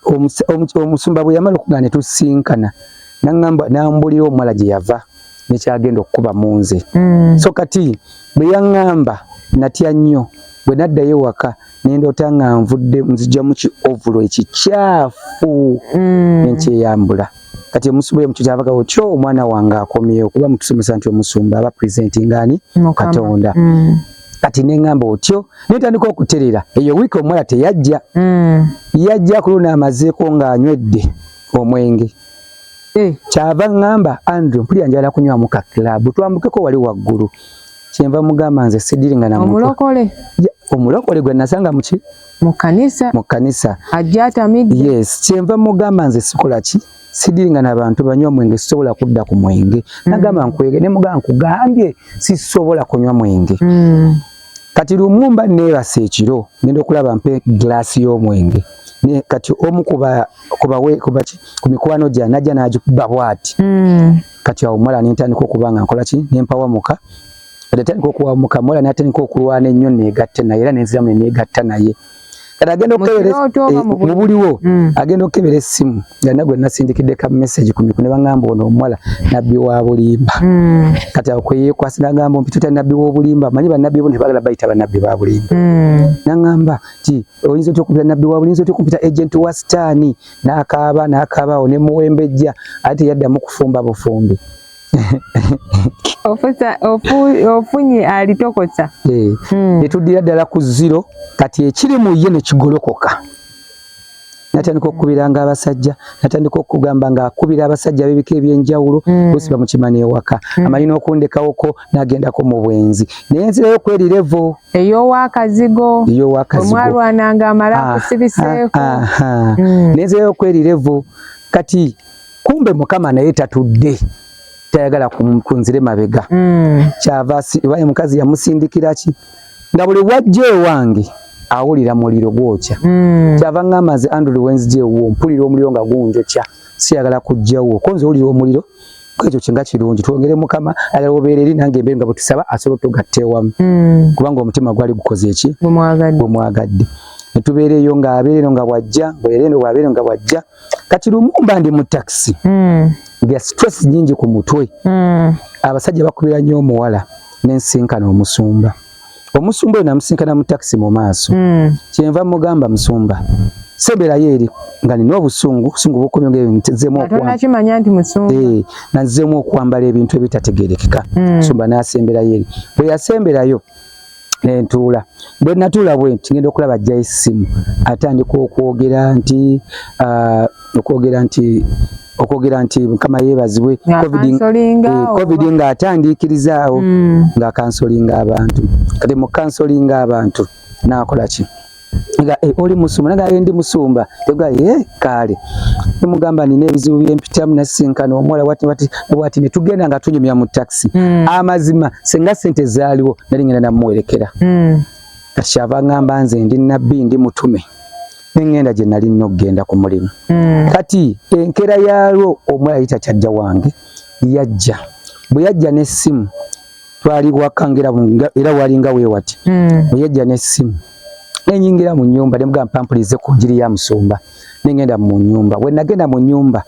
Speaker 2: omusumba bwe yamala okugaa ne tusinkana n'ambulira omuwala gye yava nekyagenda okukuba mu nze so kati bwe yaŋŋamba natya nnyo bwe naddayo ewaka nendoota nga nvudde nzijjamu ki ovulo ekikyafu nenkyeyambula kati omusumba omutu kyavagawo kyo omwana wange akomyewo kuba mutusomesa nti omusumba aba presentinga ani Katonda kati neŋŋamba otyo netandika okuterera eyo wiiki omuwala teyajja yajja kuluna amazeeko ng'anywedde omwenge kyava ŋŋamba Andrew mpulira njala kunywamu ka club twambukeko wali waggulu kyenva mugamba nze sidiringa na omulokole gwe nasanga muki
Speaker 1: mu kanisa ajja atamidde
Speaker 2: yes kyenva mugamba nze sikola ki sidiringa n'abantu banywa mwenge sisobola kudda ku mwenge nagamba nkwege ne mugamba nkugambye sisobola kunywa mwenge kati Lumumba neebase ekiro ngenda okulaba mpe glaasi y'omwenge ne kati omu kuba ku mikwano gya najja n'agikuba bw'ati kati awo omuwala n'entandika okubanga nkola ki nempawamuka atandika okuwamuka muwala n'atandika okulwana ennyo neegatte naye era nenziramu neegatta naye kati agenda okukebera mu buliwo agenda okukebera essimu nga nagwe nasindikidde ka message ku mikono ne bangamba ono omuwala nabbi wa bulimba kati awo kweyeekwasa n'agamba ompituta nabbi w'obulimba manyi bannabbi bo tebagala bayita bannabbi ba bulimba n'agamba ti oyinza otya okumpita nabbi wa bulimba oyinza otya okumpita agent wa sitaani n'akaabaawo ne muwembejja ate yaddamu kufumba bufumbi
Speaker 1: ofunye alitokosa
Speaker 2: netuddira ddala ku zero kati ekiri mu ye ne kigolokoka natandika okukubiranga abasajja natandika okugamba ng'akubira abasajja b'ebika ebyenjawulo bosiba mu kimani ewaka amanyi n'okundekawoko n'agendako mu bwenzi naye nzirayo okwerirevo
Speaker 1: ey'owakazigo omwalwananga amala akusibiseeko
Speaker 2: nenzirayo okwerirevo kati kumbe mukama naye tatudde tayagala kunzire mabega kyava waye mukazi yamusindikira ki nga buli wajja ewange awulira muliro gwokya kyava ngamba nze Andrew wenzije wo mpulira omuliro nga gunjokya siyagala kujjawo konze olira omuliro kwekyo kinga kirungi twongere mukama agala obeera eri nange embeera nga bwe tusaba asobola tugatte wamu kubanga omutima gwali gukoze eki bwemwagadde netubeera eyo ng'abeereno nga bwajja bwereno bwabeereno nga bwajja kati Lumumba ndi mu taxi nga stress nyingi ku mutwe abasajja bakubira nnyo omuwala n'ensinkana omusumba oyo namusinkana mu taxi mu maaso kyenva mugamba musumba semberayo eri nga nina obusungu bukomye nanzizemu okwambala ebintu ebitategerekeka musumba n'asemberayo eri bwe yasemberayo nentuula bwe natuula bwe nti ngenda okulaba ajjayo essimu atandika okwogera nti mukama yeebazibwe covid ng'atandiikirizaawo ng'akansolinga abantu kati mu kansolinga abantu n'akola ki nga oli musumba naga ndi musumba toga kale nimugamba nina ebizibu byempitamu nasinkana omuwala wati netugenda nga tunyumya mu taxi amazima senga sente zaaliwo nali ngenda namuwerekera kati kyava ngamba nze ndi nabbi ndi mutume nengenda gye nali nina okugenda ku mulimu kati enkera yaalwo omuwala yita kyajja wange yajja bwe yajja n'essimu twali wakangera era walinga weewati bwe yajja n'essimu nenyingira mu nyumba nemugamba mpampulize ku njiri ya musumba nengenda mu nyumba bwe nagenda mu nyumba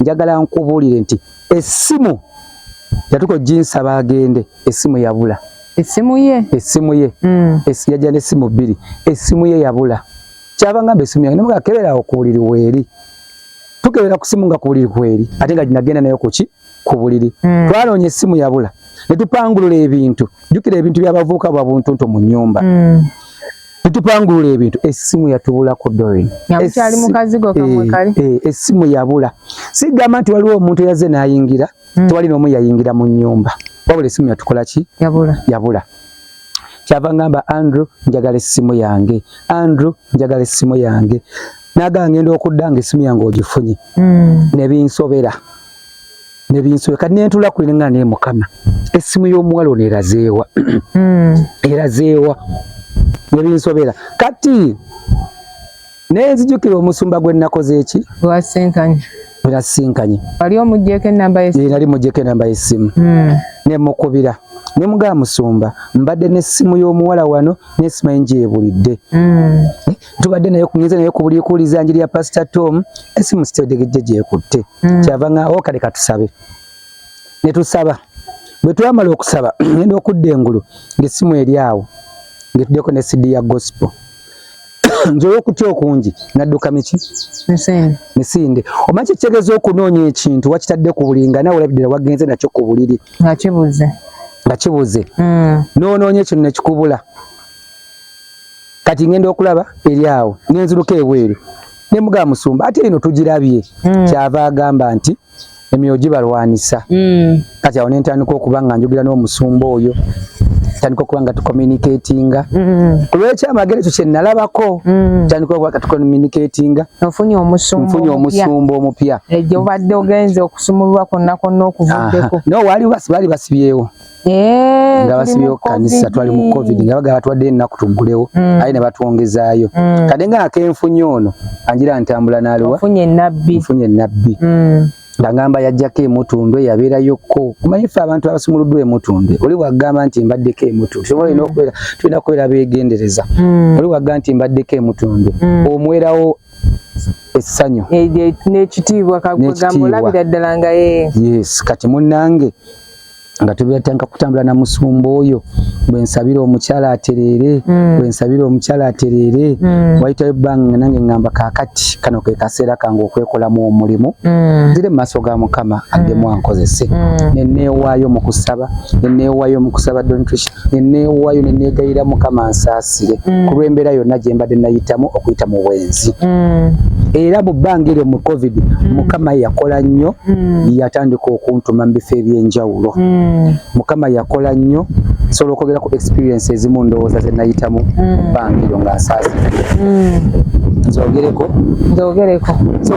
Speaker 2: njagala nkubuulire nti essimu yatuko jinsaba agende essimu yabula
Speaker 1: essimu ye
Speaker 2: yajja n'essimu bbiri essimu ye yabula kyava ngamba essimu yange nemugamba kebera okuwuliri weeri tukebera ku simu nga kuwuliri kweri ate nga nagenda nayo kuki ku buliri twaloonya essimu yabula netupangulula ebintu jjukira ebintu byabavuuka bwa buntuntu mu nyumba netupangulula ebintu essimu yatubulako Doreen
Speaker 1: yamukyali mukazigo kamwe kali
Speaker 2: essimu yabula sigamba nti waliwo omuntu yazze n'ayingira tewali n'omu yayingira mu nyumba wabula essimu yatukola ki yabula kyava ngamba Andrew njagala essimu yange njagala essimu yange naga ngenda okuddanga essimu yange ogifunye nebinsobera kati nentula kulinga naye mukama essimu y'omuwala ono erazeewa nebinsobera kati nenzijukira omusumba gwe nakoze eki bwasinkanye
Speaker 1: wali omuggyeko enamba y'essimu
Speaker 2: nali muggyeko enamba y'essimu nemukubira nemugamba musumba mbadde n'essimu y'omuwala wano n'essimu enji ebulidde tubadde naye kunyiza naye kubuliikuuliza njiri ya Pastor Tom essimu sitedegejje gyekutte kyava nga kale katusabe netusaba bwe twamala okusaba ngenda okudda engulu ng'essimu eri awo ngetuddeko ne CD ya gospel nzoye okutya okungi nadduka miki misinde omanyi kitegeeza okunoonya ekintu wakitadde ku bulinga nawe olabidde wagenze nakyo ku buliri nga kibuze noonoonya ekintu nekikubula kati ngenda okulaba eri awo nenziruka ebweru nemugamba musumba ate eno tugirabye kyava agamba nti emyoyo gibalwanisa kati awo nentandika okuba nga njogera n'omusumba oyo tandika okubanga tucommunicatinga kulwekyo amagere kye nalabako tandika okubanga tucommunicatinga
Speaker 1: ofunye omusumba
Speaker 2: omupya
Speaker 1: ejjo badde ogenze okusumulwa konna okuvuddeko
Speaker 2: no wali bali basibyewo nga basibyewo kanisa twali mu covid nga baga batwadde ennaku tuggulewo ayi ne batwongezaayo kade nga akenfunye ono anjira ntambula n'aliwa
Speaker 1: ofunye
Speaker 2: nabbi ngamba yajjako emutundwe yabeerayokko kumanyi ffe abantu abasumuluddwa emutundwe oli wagamba nti mbaddeko emutundwe sobola tulina kubeera beegendereza oli wagamba nti mbaddeko emutundwe omwerawo essanyu
Speaker 1: n'ekitiibwa kagamba olabira ddala nga
Speaker 2: yes kati munnange nga tubyatanga kutambula na musumba oyo bwensabira omukyala aterere wayitayo ebbanga nange ngamba kakati kano ke kaseera kange okwekolamu omulimu nzire mu maaso ga Mukama addemu ankozese nenneewaayo mu kusaba dontrish nenneewaayo nenneegayira Mukama ansaasire ku lw'embeera yonna gye mbadde nayitamu okuyita mu bwenzi era mu bbanga eryo mu covid Mukama yakola nnyo yatandika okuntuma mu bifo ebyenjawulo Mukama yakola nnyo sobola okwogera ku experience ezimu ndowooza ze nayitamu mu bbanga eryo nga nsaasire nzogereko so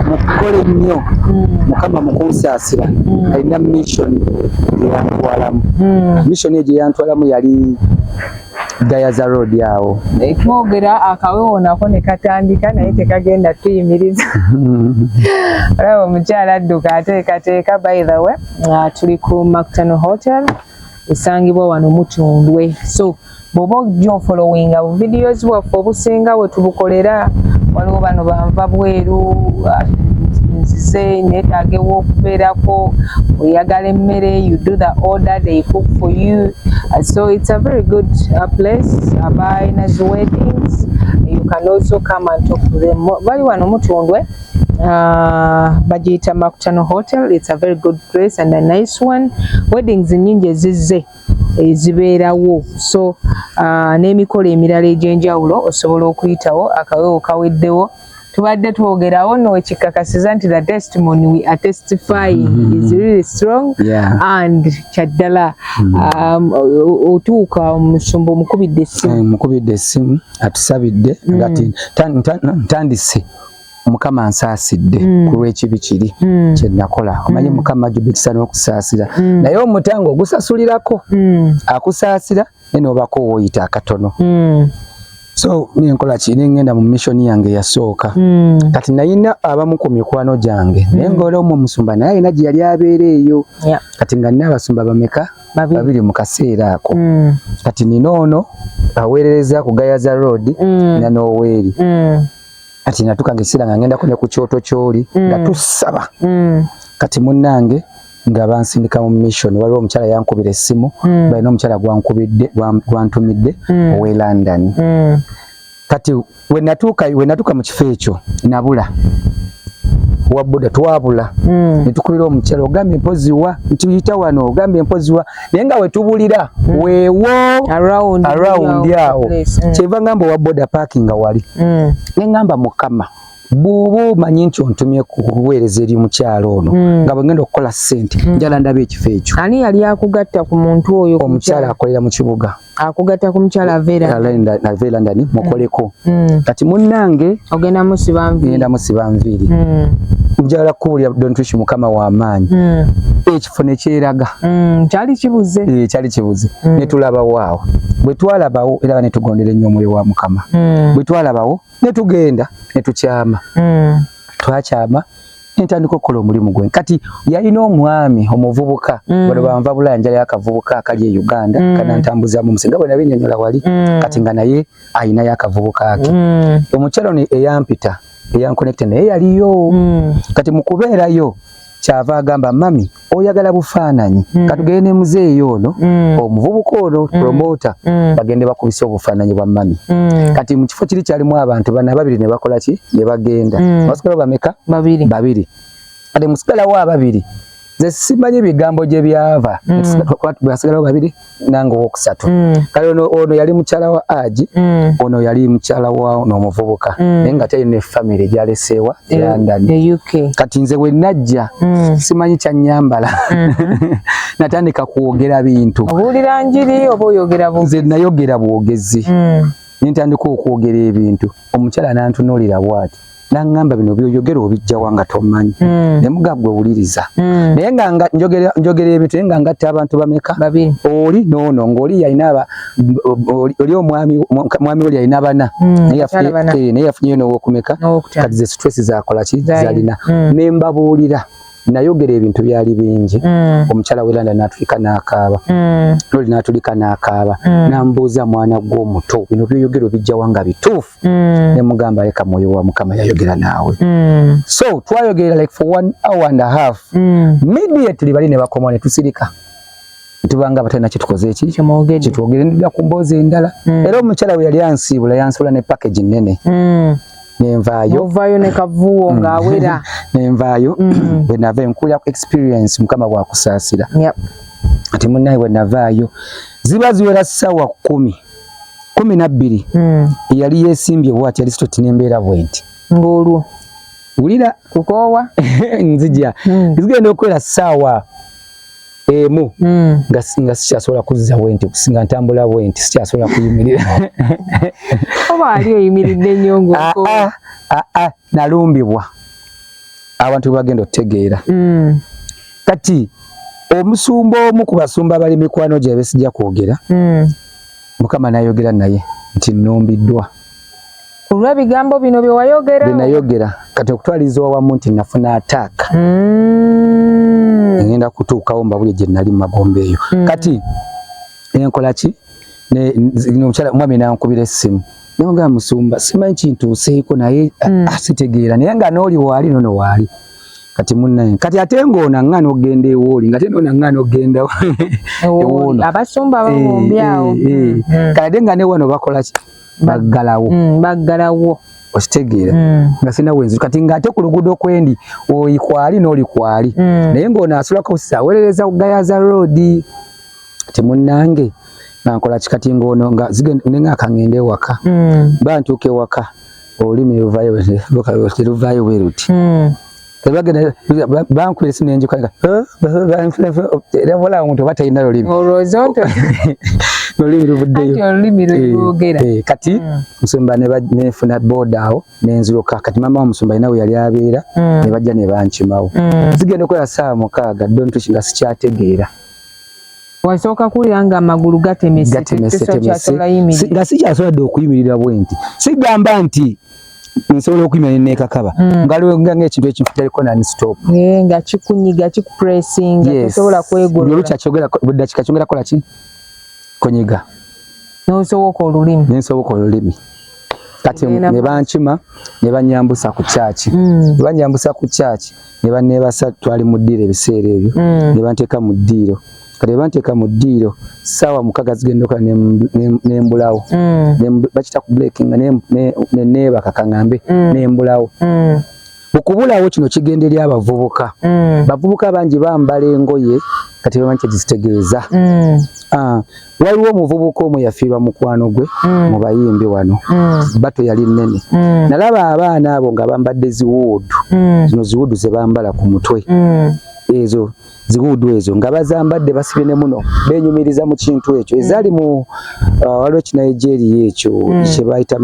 Speaker 2: mukukola ennyo Mukama mu kunsaasira alina mission gyeyantwalamu mission egyo yantwalamu yali Gayaza Road awo
Speaker 1: twogera akawewo nako ne katandika naye tekagenda tuyimiriza olaba omukyala adduka ateekateeka by the way tuli ku Macton Hotel esangibwa wano Mutundwe so bw'oba ojja ofollowinga bu videos bwaffe obusinga we tubukolera waliwo bano banva bweru nzize neetaagewo okubeerako oyagala emmere you do the order they cook for you so it's a very good place abayinazi weddings you can also come and talk to them bali wano Mutundwe bagiyita Macton Hotel it's a very good place and a nice one weddings nnyingi ezizze ezibeerawo so n'emikolo emirala egy'enjawulo osobola okuyitawo akawewo kaweddewo tubadde twogerawo n'ekikakasiza nti the testimony we are testifying is really strong and kyaddala otuuka omusumba omukubidde essimu atusabidde ngati ntandise Mukama ansaasidde ku lw'ekibi kiri kye nakola omanyi Mukama ajjudde n'okusaasira naye omutango ogusasulirako akusaasira naye n'obako wooyita akatono so nenkola ki nengenda mu mission yange yasooka kati nayina abamu ku mikwano gyange naye ng'oli omu omusumba naye alina gye yali abeera eyo kati nga nina abasumba bameka babiri mu kaseera ako kati nina ono aweerereza ku Gayaza Road na Noweeri kati natuka ngekiseera nga ngenda ne ku kyoto ky'oli nga tusaba kati munnange nga bansindika mu mission waliwo omukyala yankubira essimu balina omukyala gwantumidde ow'e London kati we natuuka mu kifo ekyo nabula wabboda twabula netukubira omukyala ogambye mpoziwa ntuyita wano ogambye mpoziwa naye nga wetubulira weewo around awo kyeva ngamba wabboda parking wali nengamba Mukama buubu manyi nti ontumye kuweereza eri mukyalo ono nga bwengenda okukola ssente njala ndaba ekifo ekyo ani yali akugatta ku muntu oyo omukyala akolera mu kibuga akugatta ku mukyala ave London mukoleko kati munnange ogenda musiba nviiri njala kuwulira dontrish Mukama w'amaanyi ekifo ne kyeraga kyali kibuze ne tulabawo awo bwe twalabawo era ne tugondera ennyo omwoyo wa Mukama bwe twalabawo ne tugenda ne tukyama twakyama entandika okukola omulimu gwe kati yalina omwami omuvubuka bano banva Bulaya njala y'akavubuka akali e Uganda kanantambuza mu musinga bwe nabinnyonnyola wali kati nga naye ayinayo akavubuka ke omukyalo ne eyampita eyankonekte naye yaliyo kati mu kubeerayo kyava agamba mami oyagala bufaananyi katugende ne muzeeyo ono omuvubuka ono promota bagende bakubisa obufaananyi bwa mami kati mu kifo kiri kyalimu abantu bana babiri ne bakola ki ne bagenda basigala bameka babiri ate musigalawo ababiri
Speaker 2: Nze simanyi ebigambo gye byava. Basigalawo babiri nange owokusatu. Kale ono yali mukyala wa Aji, ono yali mukyala wa n'omuvubuka. Naye nga talina family gyaleseewa London. Kati nze we najja simanyi kyannyambala. Natandika kwogera bintu.
Speaker 1: Obuulira njiri oba oyogera bwogezi? Nze
Speaker 2: nayogera bwogezi. Nintandika okwogera ebintu. Omukyala n'antunuulira bw'ati. Nangamba bino byoyogera obijja wanga tomanyi. Ne mugagwe wuliriza. Naye nga njogera ebintu naye nga ngatta abantu bameka?
Speaker 1: Babiri.
Speaker 2: Oli nono ng'oli yalina oli omwami oli yalina bana. Naye yafunye n'owokumeka? Kati ze stress zakola ki zalina. Ne mbabuulira. Nayogera ebintu byali bingi. Omukyala w'Irlanda n'atulika n'akaaba. Loli n'atulika n'akaaba. Nambuuza mwana gw'omuto bino byoyogera obijja wanga bituufu. Ne mugamba leka mwoyo wa Mukama yayogera naawe. So twayogera like for 1 hour and a half. Immediately bali ne bakoma ne tusirika. Tubanga abatalina kitukoze eki kitwogere ndira ku mboozi endala. Era omukyala we yali yansibula ne package nnene. Nenvaayo
Speaker 1: ne kavuwo ng'awera.
Speaker 2: Nenvaayo bwe nava enkulira ku experience Mukama bw'akusaasira. Ati munnaye bwe navaayo ziba ziwera ssaawa 12. Yali yeesimbye bw'ati yali sitoti n'embeera bwenti.
Speaker 1: Ng'olwo
Speaker 2: wulira
Speaker 1: kukoowa
Speaker 2: nzija zigenda okwera ssaawa emu nga sikyasobola kuzza bwenti kusinga ntambula bwenti sikyasobola kuyimirira.
Speaker 1: Oba ali oyimiridde nnyo ng'okoowa?
Speaker 2: Nalumbibwa abantu bagenda otegeera. Kati omusumba omu ku basumba bali mikwano gye besijja kwogera. Mukama n'ayogera naye nti nnumbiddwa.
Speaker 1: Olw'ebigambo bino bye wayogera? Bye
Speaker 2: nayogera. Kati okutwaliza wamu nti nafuna attack. Ngenda kutuukawo mbabulye gye nali mu magombe eyo. Kati enkola ki? Omukyala omwami n'ankubira essimu. Nemugamba musumba simanyi kintuuseeko naye sitegeera naye nga n'oli waali nono waali. Kati munnaye kati ate ng'ona ng'ana ogenda ewooli nga ate n'ona ng'ana ogenda ewooli.
Speaker 1: Abasumba babombi awo.
Speaker 2: Kale nga ne wano bakola ki?
Speaker 1: Baggalawo.
Speaker 2: Okitegeera nga sina wenzi kati ng'ate ku luguudo kwendi oli kwali n'oli kwali. Naye ng'ono asulako awerereza kugayaza road. Kati munnange nankola kikati ng'ono nga zigenda akangende ewaka. Bantuuka ewaka olulimi luvaayo bwe luti. Bankubira essimu nenjukanga era wala omuntu oba talina lulimi.
Speaker 1: Olowooza nti
Speaker 2: olulimi luvuddeyo.
Speaker 1: Olulimi lwogera.
Speaker 2: Kati musumba nefuna booda awo nenziruka. Kati maama wa musumba alina we yali abeera ne bajja ne bankimawo. Zigenda okwera ssaawa 6 dontuki nga sikyategeera.
Speaker 1: Wasooka kuwulira nga amagulu gatemese
Speaker 2: nga sikyasobola okuyimirira bwenti. Sigamba nti nsobola okuyimirira neekakaba nga ng'ekintu ekinfutaliko non-stop.
Speaker 1: Nga kikunyiga kikupressinga tosobola kwegolola.
Speaker 2: Olukyakyogera buddakika kyongera kola ki? Kunyiga.
Speaker 1: N'osoboka olulimi.
Speaker 2: Nensoboka olulimi. Kati ne bankima ne banyambusa ku kyaki. Ne banyambusa ku kyaki ne banneebasa twali mu ddiiro ebiseera ebyo. Ne banteeka mu ddiiro. Kati banteeka mu ddiiro ssaawa 6 zigenda okola nembulawo. Bakita ku breaking neebaka kaŋŋambe nembulawo. Okubulawo kino kigenda eri abavubuka. Bavubuka bangi bambala engoye kati bamanyi kyezitegeeza. Waliwo omuvubuka omu yafiirwa mukwano gwe mu bayimbi wano. Bato yali nnene. Nalaba abaana abo nga bambadde ziwuudu. Zino ziwuudu ze bambala ku mutwe. Ezo ziwuudu ezo nga bazambadde basibye ne muno benyumiriza mu kintu ekyo. Ezaali mu waliwo Kinigeria ekyo kye bayita